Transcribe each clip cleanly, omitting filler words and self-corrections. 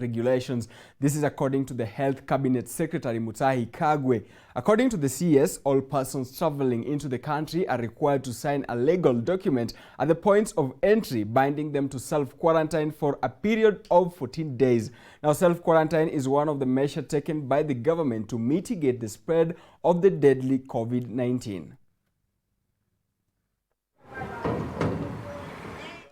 regulations. This is according to the Health Cabinet Secretary Mutahi Kagwe. According to the CS, all persons traveling into the country are required to sign a legal document at the points of entry, binding them to self-quarantine for a period of 14 days. Now, self-quarantine is one of the measures taken by the government to mitigate the spread of the deadly COVID-19.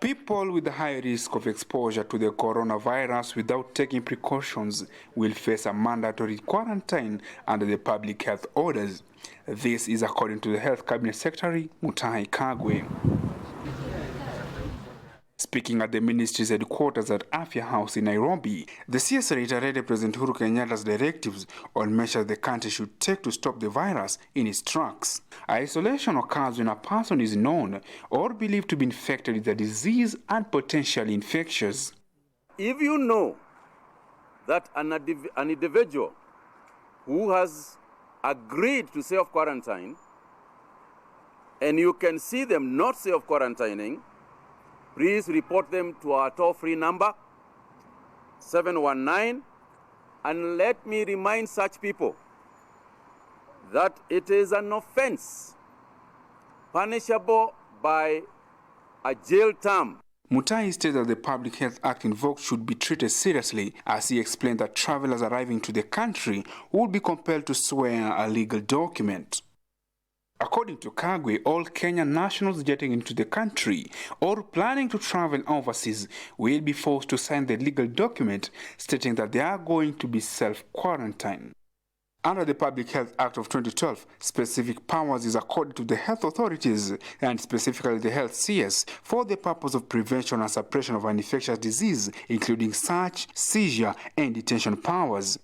People with a high risk of exposure to the coronavirus without taking precautions will face a mandatory quarantine under the public health orders. This is according to the Health Cabinet Secretary Mutahi Kagwe. Speaking at the ministry's headquarters at Afya House in Nairobi, the CS reiterated President Uhuru Kenyatta's directives on measures the country should take to stop the virus in its tracks. Isolation occurs when a person is known or believed to be infected with the disease and potentially infectious. If you know that an individual who has agreed to self-quarantine and you can see them not self-quarantining, please report them to our toll-free number, 719, and let me remind such people that it is an offense punishable by a jail term. Mutahi stated that the Public Health Act invoked should be treated seriously, as he explained that travelers arriving to the country would be compelled to swear a legal document. According to Kagwe, all Kenyan nationals getting into the country or planning to travel overseas will be forced to sign the legal document stating that they are going to be self-quarantined. Under the Public Health Act of 2012, specific powers is accorded to the health authorities, and specifically the health CS, for the purpose of prevention and suppression of an infectious disease, including search, seizure, and detention powers.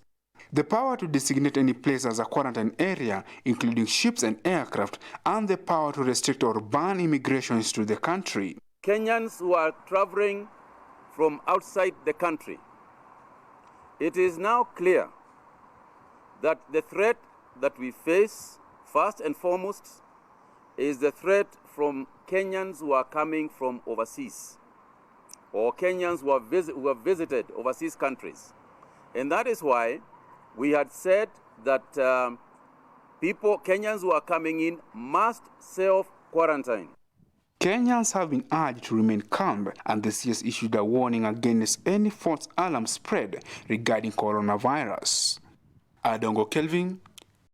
The power to designate any place as a quarantine area, including ships and aircraft, and the power to restrict or ban immigration into the country. Kenyans who are traveling from outside the country, it is now clear that the threat that we face, first and foremost, is the threat from Kenyans who are coming from overseas, or Kenyans who have visited overseas countries. And that is why we had said that Kenyans who are coming in must self-quarantine. Kenyans have been urged to remain calm, and the CS issued a warning against any false alarm spread regarding coronavirus. Adongo Kelvin,